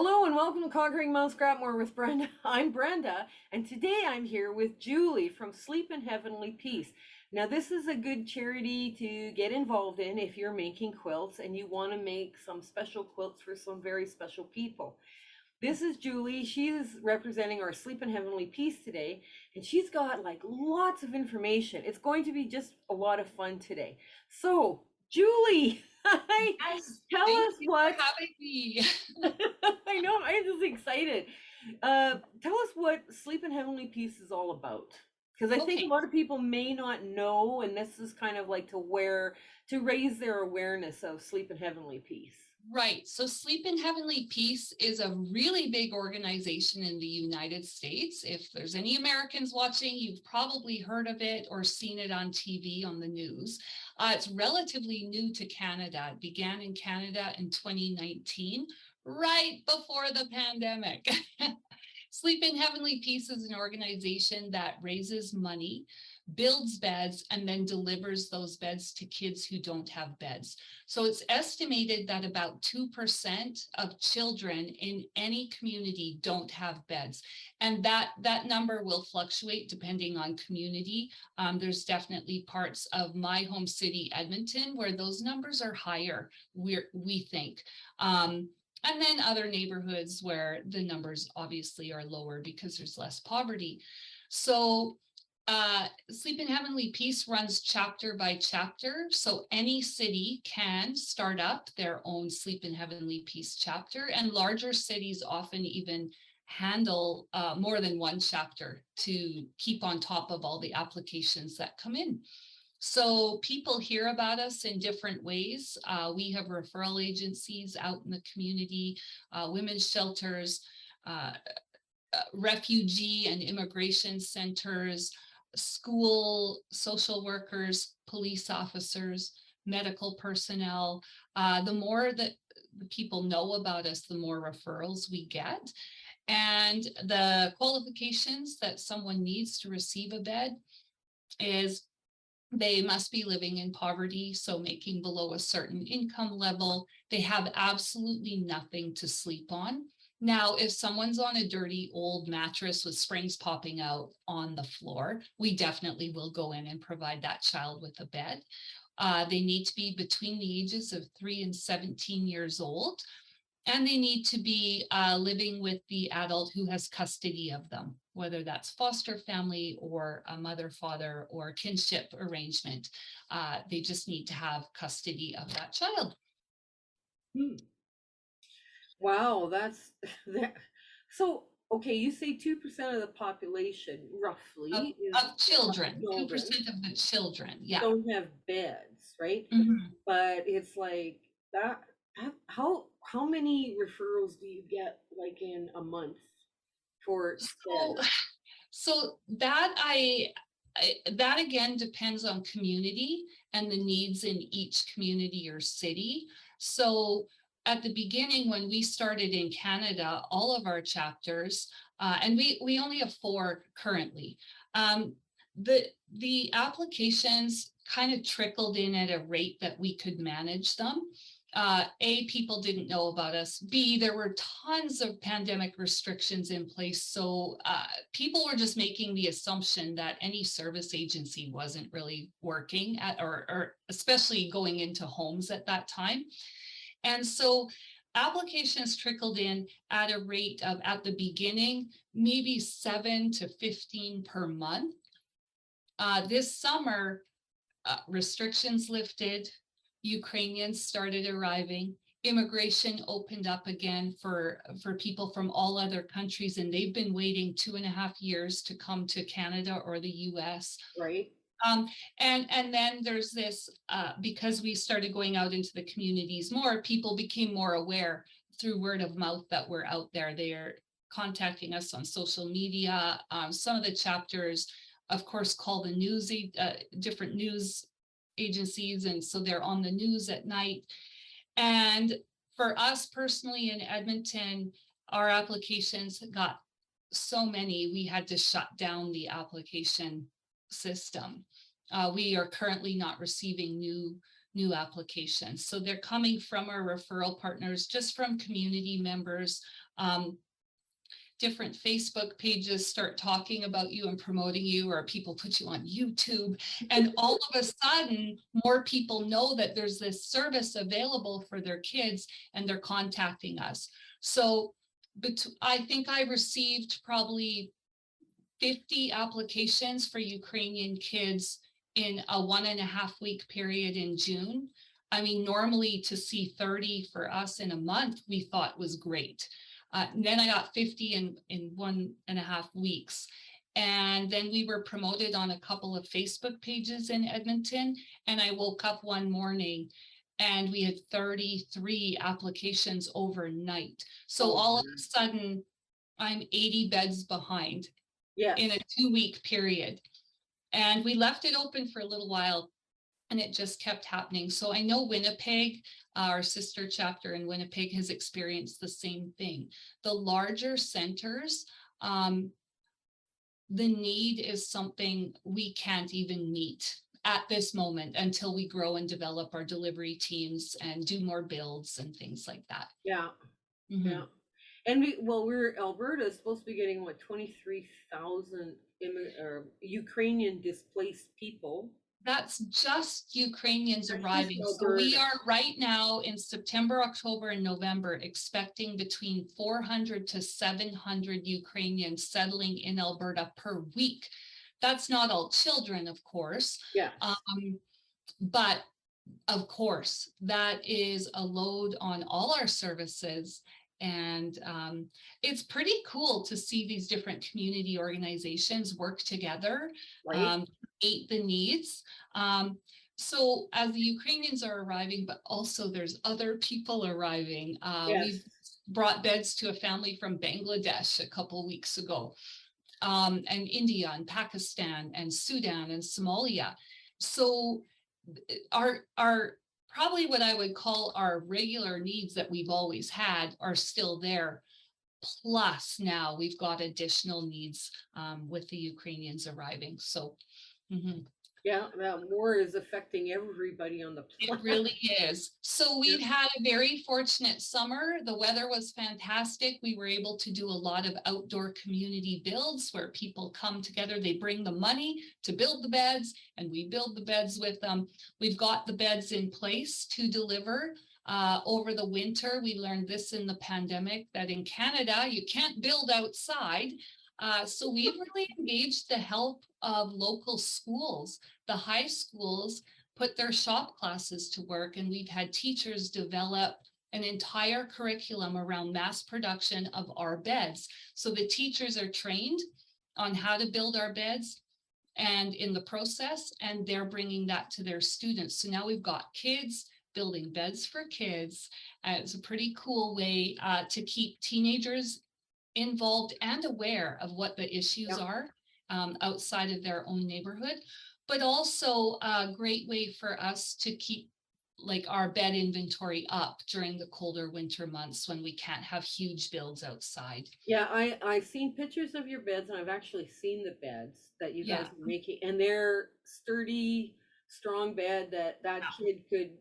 Hello and welcome to Conquering Mount Scrapmore with Brenda. I'm Brenda, and today I'm here with Julie from Sleep in Heavenly Peace. Now, this is a good charity to get involved in if you're making quilts and you want to make some special quilts for some very special people. This is Julie. She is representing our Sleep in Heavenly Peace today, and she's got like lots of information. It's going to be just a lot of fun today. So, Julie, hi, Yes, tell thank us you for what having me. I know, I'm just excited. Tell us what Sleep in Heavenly Peace is all about. Because I think a Okay, lot of people may not know, and this is kind of like to raise their awareness of Sleep in Heavenly Peace. right. So Sleep in Heavenly Peace is a really big organization in the United States. If there's any Americans watching, you've probably heard of it or seen it on TV on the news. It's relatively new to Canada. It began in Canada in 2019, right before the pandemic. Sleep in Heavenly Peace is an organization that raises money, builds beds, and then delivers those beds to kids who don't have beds. So it's estimated that about 2% of children in any community don't have beds. And that number will fluctuate depending on community. There's definitely parts of my home city, Edmonton, where those numbers are higher, we think. And then other neighborhoods where the numbers obviously are lower because there's less poverty. So Sleep in Heavenly Peace runs chapter by chapter. So any city can start up their own Sleep in Heavenly Peace chapter, and larger cities often even handle more than one chapter to keep on top of all the applications that come in. So people hear about us in different ways. We have referral agencies out in the community, women's shelters, uh, refugee and immigration centers, school social workers, police officers, medical personnel. The more that the people know about us, the more referrals we get. And the qualifications that someone needs to receive a bed is they must be living in poverty, so making below a certain income level. They have absolutely nothing to sleep on. Now, if someone's on a dirty old mattress with springs popping out on the floor, we definitely will go in and provide that child with a bed. They need to be between the ages of 3 and 17 years old, and they need to be living with the adult who has custody of them, whether that's foster family or a mother, father, or kinship arrangement. They just need to have custody of that child. Hmm. Wow, that's that. So, okay, you say 2% of the population Of, roughly is of children, children 2% of the children, yeah. don't have beds, right? Mhm. But it's like that how many referrals do you get like in a month for So, beds? so that again depends on community and the needs in each community or city. So at the beginning, when we started in Canada, all of our chapters, and we only have 4 currently. Um, the applications kind of trickled in at a rate that we could manage them. A, people didn't know about us. B, there were tons of pandemic restrictions in place. So people were just making the assumption that any service agency wasn't really working or especially going into homes at that time. And so applications trickled in at a rate of, at the beginning, maybe 7 to 15 per month. This summer, restrictions lifted, Ukrainians started arriving, immigration opened up again for people from all other countries, and they've been waiting 2.5 years to come to Canada or the US. Right? Um, and then there's this, because we started going out into the communities more, people became more aware through word of mouth that we're out there. They're contacting us on social media. Some of the chapters, of course, call the news, different news agencies, and so they're on the news at night. And for us personally in Edmonton, our applications got so many, we had to shut down the application system. We are currently not receiving new applications. So they're coming from our referral partners, just from community members. Different Facebook pages start talking about you and promoting you, or people put you on YouTube. And all of a sudden, more people know that there's this service available for their kids, and they're contacting us. So I think I received probably 50 applications for Ukrainian kids in a 1.5 week period in June. I mean, normally to see 30 for us in a month, we thought was great. And then I got 50 in 1.5 weeks. And then we were promoted on a couple of Facebook pages in Edmonton. And I woke up one morning and we had 33 applications overnight. So all of a sudden, I'm 80 beds behind in a 2-week period. And we left it open for a little while, and it just kept happening. So I know Winnipeg, our sister chapter in Winnipeg, has experienced the same thing. The larger centers, the need is something we can't even meet at this moment until we grow and develop our delivery teams and do more builds and things like that. Yeah. Mm-hmm. And Alberta is supposed to be getting what, 23,000 Ukrainian displaced people. That's just Ukrainians arriving. So we are right now in September, October, and November expecting between 400 to 700 Ukrainians settling in Alberta per week. That's not all children, of course. Yeah. But of course, that is a load on all our services. And it's pretty cool to see these different community organizations work together, meet the needs. So as the Ukrainians are arriving, but also there's other people arriving. We've brought beds to a family from Bangladesh a couple weeks ago, and India and Pakistan and Sudan and Somalia. So our probably what I would call our regular needs that we've always had are still there. Plus now we've got additional needs with the Ukrainians arriving. So yeah, that war is affecting everybody on the planet. It really is. So we've had a very fortunate summer. The weather was fantastic. We were able to do a lot of outdoor community builds where people come together. They bring the money to build the beds, and we build the beds with them. We've got the beds in place to deliver. Over the winter, we learned this in the pandemic, that in Canada, you can't build outside. So we've really engaged the help of local schools. The high schools put their shop classes to work, and we've had teachers develop an entire curriculum around mass production of our beds. So the teachers are trained on how to build our beds and in the process, and they're bringing that to their students. So now we've got kids building beds for kids. It's a pretty cool way to keep teenagers involved and aware of what the issues are outside of their own neighborhood, but also a great way for us to keep like our bed inventory up during the colder winter months when we can't have huge builds outside. Yeah, I've seen pictures of your beds, and I've actually seen the beds that you guys are making, and they're sturdy, strong bed that kid could,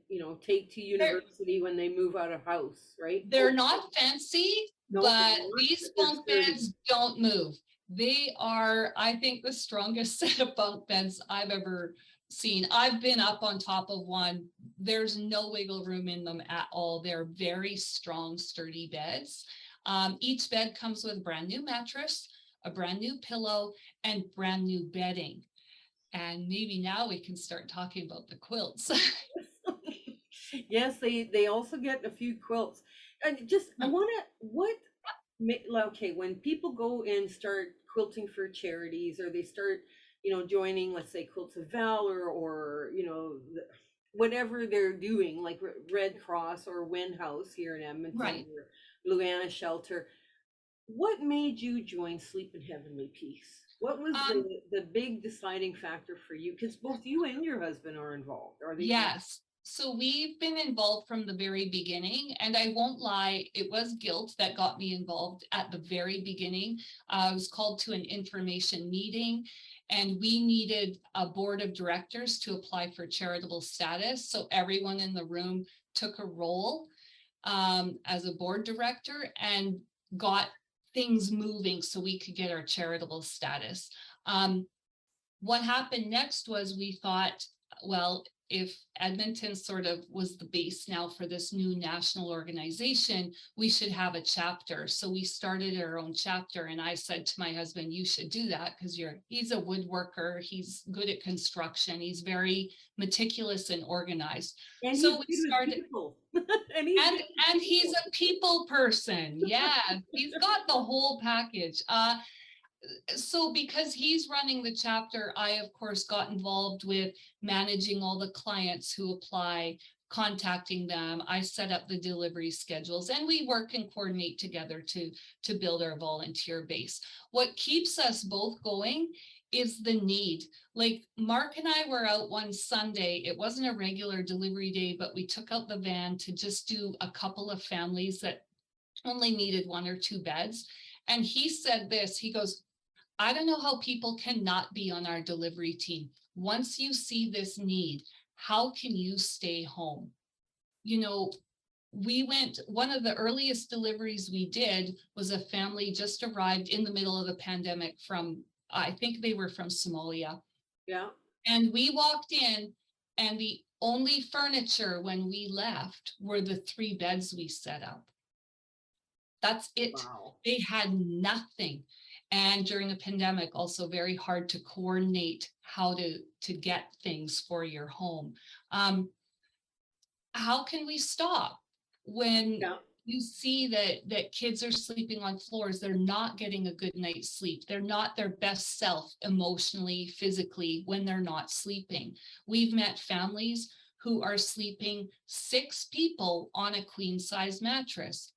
take to university when they move out of house, right? They're not fancy, but these bunk beds don't move. They are, I think, the strongest set of bunk beds I've ever seen. I've been up on top of one. There's no wiggle room in them at all. They're very strong, sturdy beds. Each bed comes with a brand new mattress, a brand new pillow, and brand new bedding. And maybe now we can start talking about the quilts. Yes, they also get a few quilts. And okay, when people go and start quilting for charities, or they start, joining, let's say, Quilts of Valor, or, whatever they're doing, like Red Cross or Win House here in Edmonton, or Luana Shelter, what made you join Sleep in Heavenly Peace? What was the big deciding factor for you? Because both you and your husband are involved, are they? Yes. So we've been involved from the very beginning, and I won't lie, it was guilt that got me involved at the very beginning. I was called to an information meeting, and we needed a board of directors to apply for charitable status. So everyone in the room took a role as a board director and got things moving so we could get our charitable status. What happened next was we thought, well, if Edmonton sort of was the base now for this new national organization, we should have a chapter. So we started our own chapter, and I said to my husband, you should do that because he's a woodworker, he's good at construction, he's very meticulous and organized. And he's So we good with started, people. And he's and good with and he's people. a people person. Yeah, he's got the whole package. So because he's running the chapter, I of course got involved with managing all the clients who apply, contacting them. I set up the delivery schedules, and we work and coordinate together to build our volunteer base. What keeps us both going is the need. Like Mark and I were out one Sunday. It wasn't a regular delivery day, but we took out the van to just do a couple of families that only needed 1 or 2 beds. And he said this, he goes, I don't know how people cannot be on our delivery team. Once you see this need, how can you stay home? You know, one of the earliest deliveries we did was a family just arrived in the middle of the pandemic from, I think they were from Somalia. Yeah. And we walked in, and the only furniture when we left were the 3 beds we set up. That's it. Wow. They had nothing. And during the pandemic, also very hard to coordinate how to get things for your home. How can we stop when Yeah. you see that kids are sleeping on floors, they're not getting a good night's sleep, they're not their best self emotionally, physically when they're not sleeping. We've met families who are sleeping 6 people on a queen size mattress.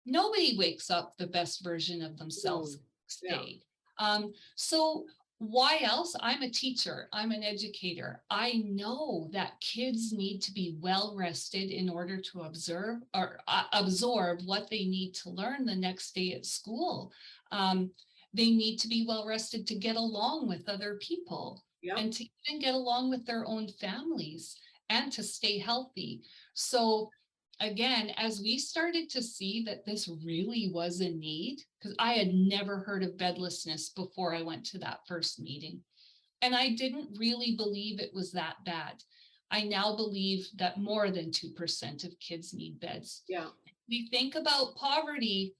Nobody wakes up the best version of themselves Mm. next Yeah. day. So why else? I'm a teacher, I'm an educator. I know that kids need to be well rested in order to observe or absorb what they need to learn the next day at school. They need to be well rested to get along with other people Yep. and to even get along with their own families and to stay healthy. So again, as we started to see that this really was a need, because I had never heard of bedlessness before I went to that first meeting, and I didn't really believe it was that bad. I now believe that more than 2% of kids need beds. Yeah. We think about poverty,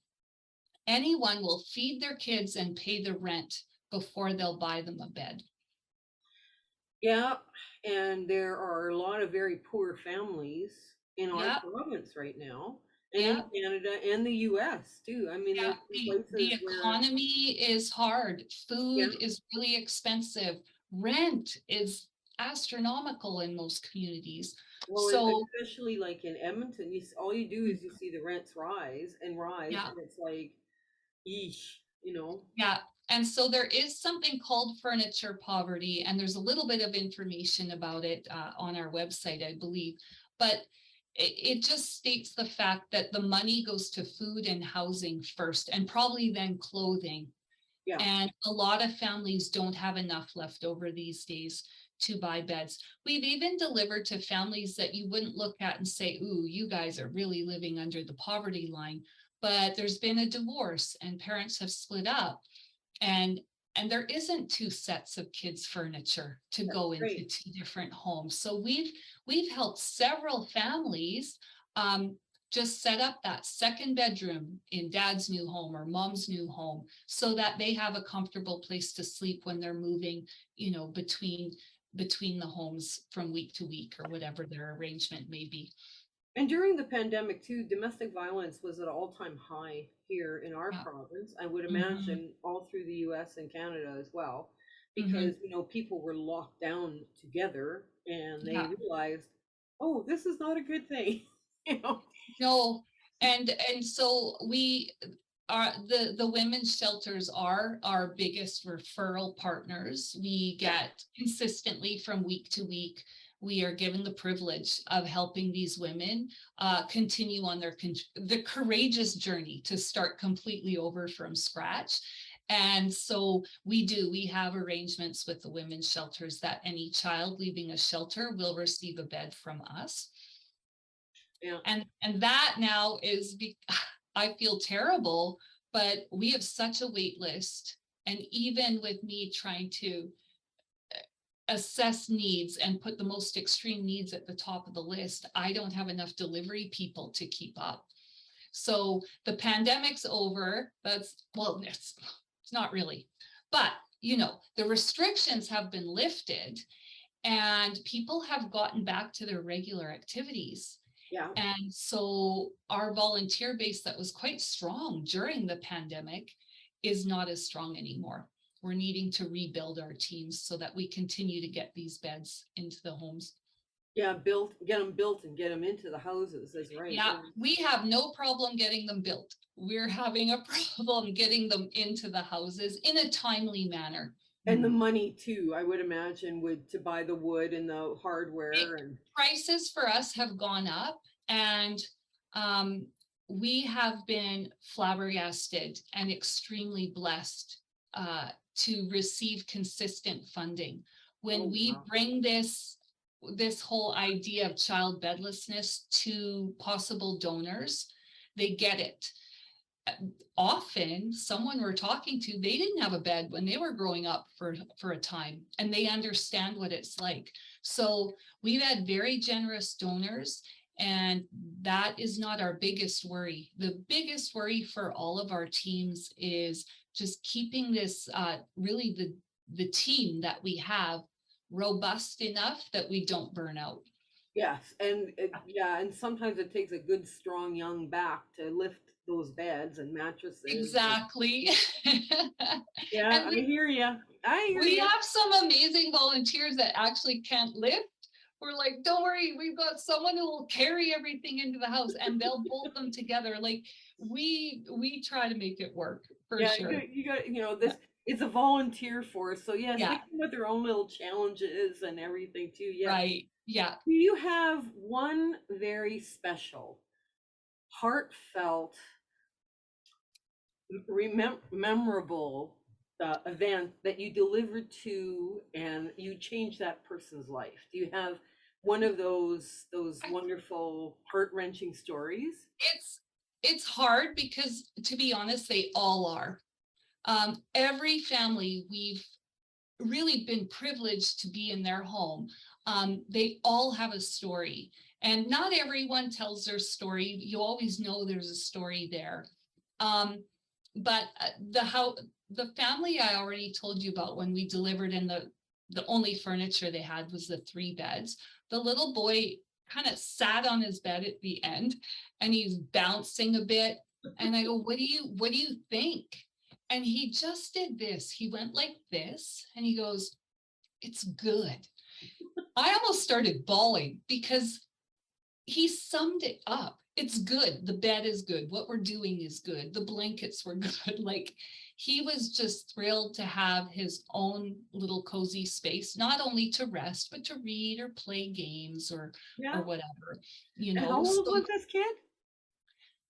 anyone will feed their kids and pay the rent before they'll buy them a bed. Yeah. And there are a lot of very poor families in our Yeah, province right now, and in yeah. Canada and the US too. I mean, Yeah, there's some the places where, economy is hard. yeah, Food is really expensive. Rent is astronomical in most communities. well, and So, especially like in Edmonton, all you do is you see the rents rise and rise, yeah, and it's like, yeesh, you know? yeah. And so there is something called furniture poverty, and there's a little bit of information about it on our website, I believe. But it just states the fact that the money goes to food and housing first, and probably then clothing. Yeah. And a lot of families don't have enough left over these days to buy beds. We've even delivered to families that you wouldn't look at and say, ooh, you guys are really living under the poverty line. But there's been a divorce and parents have split up, and there isn't 2 sets of kids furniture to That's go into great. 2 different homes. So we've helped several families just set up that second bedroom in dad's new home or mom's new home so that they have a comfortable place to sleep when they're moving, between the homes from week to week or whatever their arrangement may be. And during the pandemic too, domestic violence was at all-time high here in our Yeah. province. I would Hmm. imagine all through the US and Canada as well, because Hmm. people were locked down together and they Yeah. realized, oh, this is not a good thing. you know. No, and so we are the women's shelters are our biggest referral partners. We Yeah. get consistently from week to week. We are given the privilege of helping these women continue on the courageous journey to start completely over from scratch. And so we have arrangements with the women's shelters that any child leaving a shelter will receive a bed from us. Yeah. And that now is, I feel terrible, but we have such a wait list. And even with me trying to assess needs and put the most extreme needs at the top of the list, I don't have enough delivery people to keep up. So the pandemic's over. It's not really, but the restrictions have been lifted and people have gotten back to their regular activities. Yeah. And so our volunteer base that was quite strong during the pandemic is not as strong anymore. We're needing to rebuild our teams so that we continue to get these beds into the homes. Yeah, get them built and get them into the houses. That's right. Yeah, we have no problem getting them built. We're having a problem getting them into the houses in a timely manner. And the money too, I would imagine, to buy the wood and the hardware and prices for us have gone up, and we have been flabbergasted and extremely blessed to receive consistent funding. When we bring this whole idea of child bedlessness to possible donors, they get it. Often someone we're talking to, they didn't have a bed when they were growing up for a time, and they understand what it's like. So we've had very generous donors, and that is not our biggest worry. The biggest worry for all of our teams is just keeping this really the team that we have robust enough that we don't burn out. yes, and and sometimes it takes a good strong young back to lift those beds and mattresses. Exactly. Yeah, I hear you. We have some amazing volunteers that actually can't lift. We're like, don't worry, we've got someone who will carry everything into the house and they'll bolt them together. Like we try to make it work for sure. You got this. It's a volunteer force, so yes, they Yeah. come with their own little challenges and everything too. Yeah. Right. Yeah. Do you have one very special, heartfelt, memorable event that you delivered to and you changed that person's life? Do you have one of those wonderful, heart-wrenching stories? It's hard because, to be honest, they all are. Every family we've really been privileged to be in their home. They all have a story, and not everyone tells their story. You always know there's a story there. But the family I already told you about, when we delivered, and the only furniture they had was the 3 beds. The little boy kind of sat on his bed at the end, and he's bouncing a bit. And I go, what do you think? And he just did this. He went like this, and he goes, "It's good." I almost started bawling because he summed it up. It's good. The bed is good. What we're doing is good. The blankets were good. Like, he was just thrilled to have his own little cozy space, not only to rest, but to read or play games or whatever, And how old was this kid?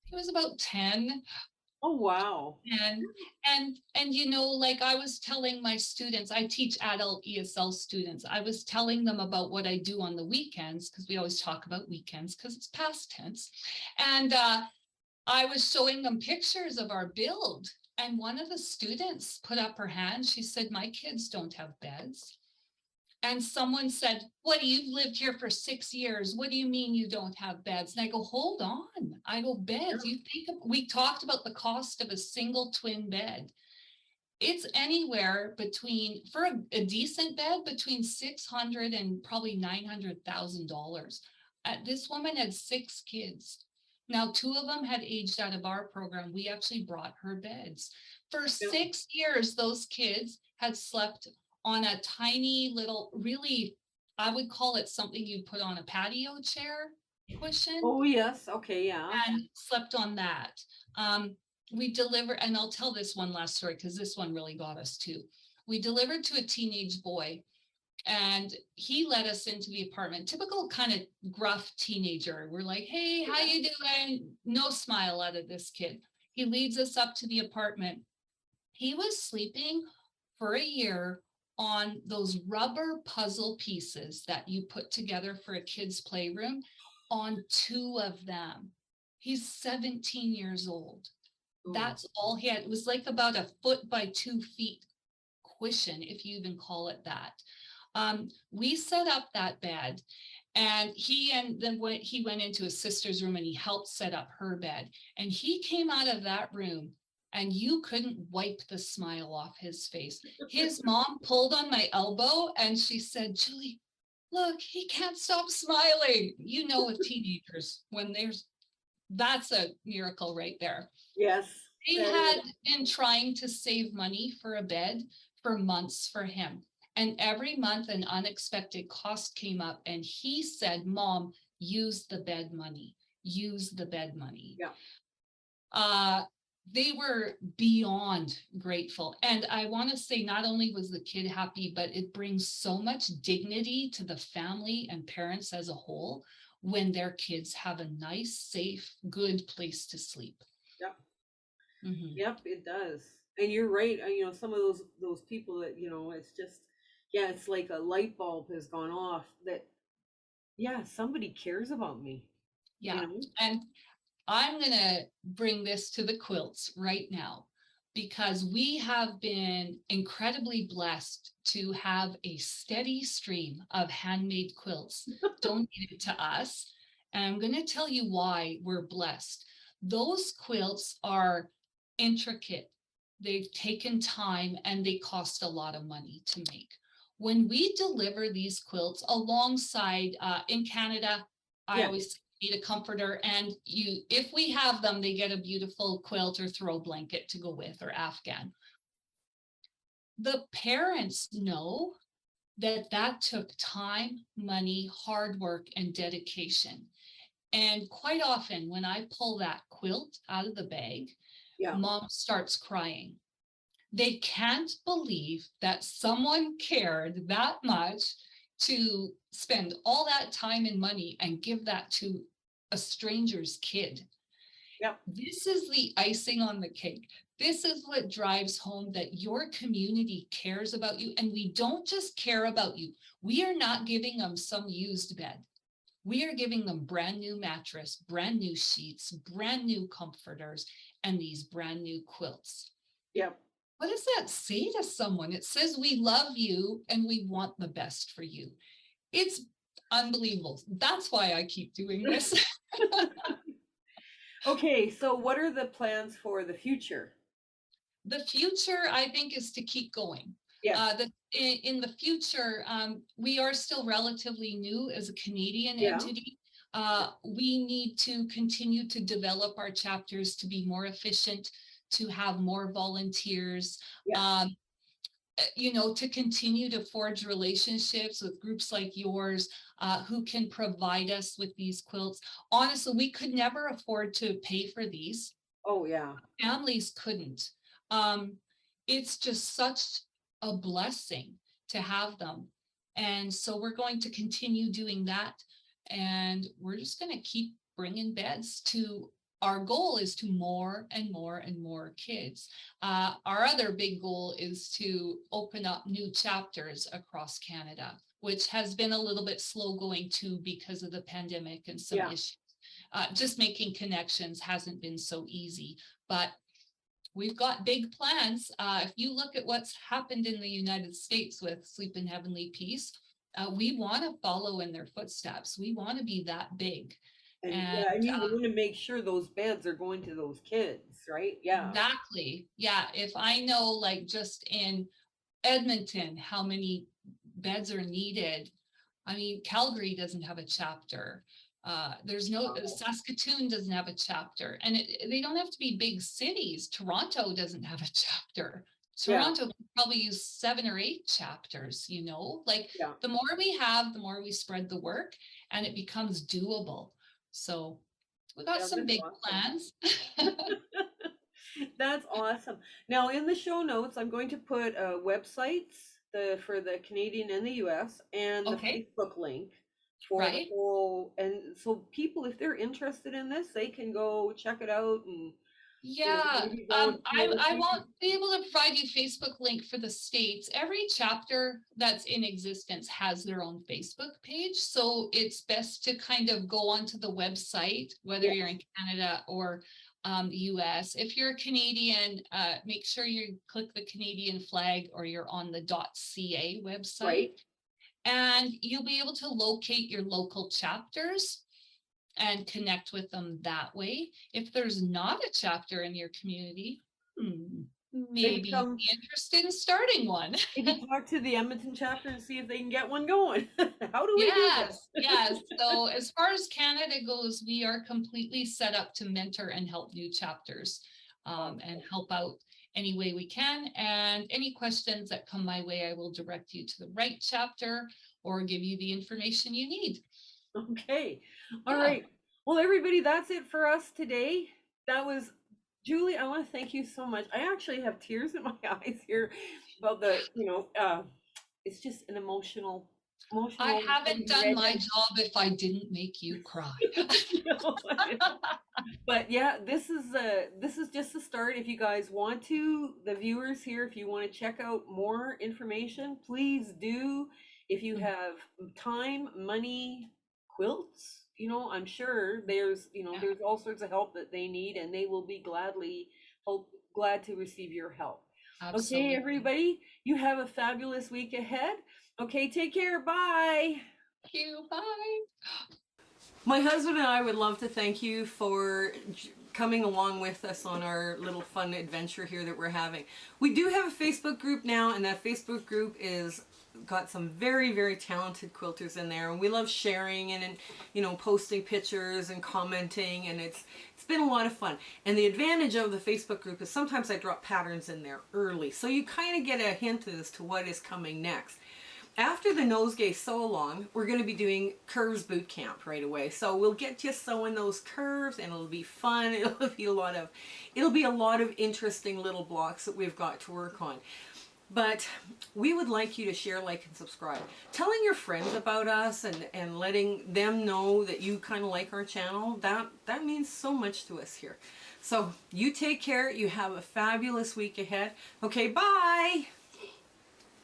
He was about 10. Oh, wow. And like I was telling my students, I teach adult ESL students. I was telling them about what I do on the weekends, because we always talk about weekends because it's past tense. And I was showing them pictures of our build. And one of the students put up her hand. She said, "My kids don't have beds." And someone said, "What, you've lived here for 6 years? What do you mean you don't have beds?" And I go, "Hold on." I go, "Beds, we talked about the cost of a single twin bed. It's anywhere between, for a decent bed, between $600 and probably $900,000. This woman had 6 kids. Now, 2 of them had aged out of our program. We actually brought her beds. For 6 years, those kids had slept on a tiny little, really, I would call it something you'd put on a patio chair cushion. Oh, yes. Okay, yeah. And slept on that. We delivered, and I'll tell this one last story because this one really got us too. We delivered to a teenage boy, and he led us into the apartment. Typical kind of gruff teenager. We're like, "Hey, how you doing?" No smile out of this kid. He leads us up to the apartment. He was sleeping for a year on those rubber puzzle pieces that you put together for a kid's playroom, on two of them. He's 17 years old. Oh, That's all he had. It was like about a foot by 2 feet cushion, if you even call it that. We set up that bed, and then when he went into his sister's room and he helped set up her bed, and he came out of that room and you couldn't wipe the smile off his face. His mom pulled on my elbow and she said, Julie, look, he can't stop smiling. You know, with teenagers, when that's a miracle right there. yes, They that had is. been trying to save money for a bed for months for him. And every month an unexpected cost came up and he said, Mom, use the bed money, use the bed money. Yeah. Uh, they were beyond grateful. And I want to say, not only was the kid happy, but it brings so much dignity to the family and parents as a whole when their kids have a nice, safe, good place to sleep. Yep. Mhm. Yep, it does. And you're right. Some of those people that, it's just, yeah, it's like a light bulb has gone off that, yeah, somebody cares about me, you Yeah. know? And I'm going to bring this to the quilts right now because we have been incredibly blessed to have a steady stream of handmade quilts donated to us. And I'm going to tell you why we're blessed. Those quilts are intricate, they've taken time, and they cost a lot of money to make. When we deliver these quilts alongside, in Canada, I Yeah. always need a comforter, and if we have them, they get a beautiful quilt or throw blanket to go with, or Afghan. The parents know that that took time, money, hard work, and dedication. And quite often when I pull that quilt out of the bag, Yeah. mom starts crying. They can't believe that someone cared that much to spend all that time and money and give that to a stranger's kid. Yep. This is the icing on the cake. This is what drives home that your community cares about you. And we don't just care about you. We are not giving them some used bed. We are giving them brand new mattress, brand new sheets, brand new comforters, and these brand new quilts. Yep. What does that say to someone? It says we love you and we want the best for you. It's unbelievable. That's why I keep doing this. Okay, so what are the plans for the future? The future, I think, is to keep going. Yes. In the future, we are still relatively new as a Canadian Yeah. entity. We need to continue to develop our chapters to be more efficient, to have more volunteers, Yes. um, to continue to forge relationships with groups like yours, who can provide us with these quilts. Honestly, we could never afford to pay for these. Oh, yeah. Families couldn't. Um, it's just such a blessing to have them. And so we're going to continue doing that. And we're just going to keep bringing beds to, our goal is to more and more and more kids. Our other big goal is to open up new chapters across Canada, which has been a little bit slow going too because of the pandemic and some Yeah. issues. Just making connections hasn't been so easy, but we've got big plans. If you look at what's happened in the United States with Sleep in Heavenly Peace, we want to follow in their footsteps. We want to be that big. And And yeah, and you want to make sure those beds are going to those kids, right? Yeah. exactly, yeah, if I know, like, just in Edmonton, how many beds are needed. I mean, Calgary doesn't have a chapter. There's no, Wow. Saskatoon doesn't have a chapter, and they don't have to be big cities. Toronto doesn't have a chapter. Yeah. Toronto could probably use 7 or 8 chapters, like Yeah. the more we have, the more we spread the work and it becomes doable. So we got Yeah, some that's big awesome. plans. That's awesome. Now, in the show notes, I'm going to put websites for the Canadian and the US and the Okay, Facebook link for the right? whole. And so, people, if they're interested in this, they can go check it out. And Yeah, maybe go and see other I people. won't be able to provide you Facebook link for the states. Every chapter that's in existence has their own Facebook page, so it's best to kind of go onto the website, whether Yeah, you're in Canada or US. If you're a Canadian, make sure you click the Canadian flag or you're on the .ca website, right. and you'll be able to locate your local chapters and connect with them that way. If there's not a chapter in your community, Maybe maybe you'd come, be interested in starting one. maybe talk to the Edmonton chapter and see if they can get one going. How do we do Yes, that? yes. So as far as Canada goes, we are completely set up to mentor and help new chapters and help out any way we can. And any questions that come my way, I will direct you to the right chapter or give you the information you need. Okay. All Yeah. right. Well, everybody, that's it for us today. That was Julie. I want to thank you so much. I actually have tears in my eyes here about it's just an I emotional haven't done red. my job if I didn't make you cry. But yeah, this is just the start. If you guys want to, the viewers here, if you want to check out more information, please do. If you have time, money, quilts, I'm sure Yeah, there's all sorts of help that they need, and they will be glad to receive your help. Okay, absolutely. everybody, you have a fabulous week ahead. Okay, take care. Bye. Thank you. Bye. My husband and I would love to thank you for coming along with us on our little fun adventure here that we're having. We do have a Facebook group now, and that Facebook group is got some very, very talented quilters in there, and we love sharing and posting pictures and commenting, and it's been a lot of fun. And the advantage of the Facebook group is sometimes I drop patterns in there early, so you kind of get a hint as to what is coming next. After the nosegay sew along, we're going to be doing curves boot camp right away. So we'll get you sewing those curves, and it'll be fun. It'll be a lot of interesting little blocks that we've got to work on. But we would like you to share, like, and subscribe. Telling your friends about us and letting them know that you kind of like our channel, that means so much to us here. So you take care. You have a fabulous week ahead. Okay, bye.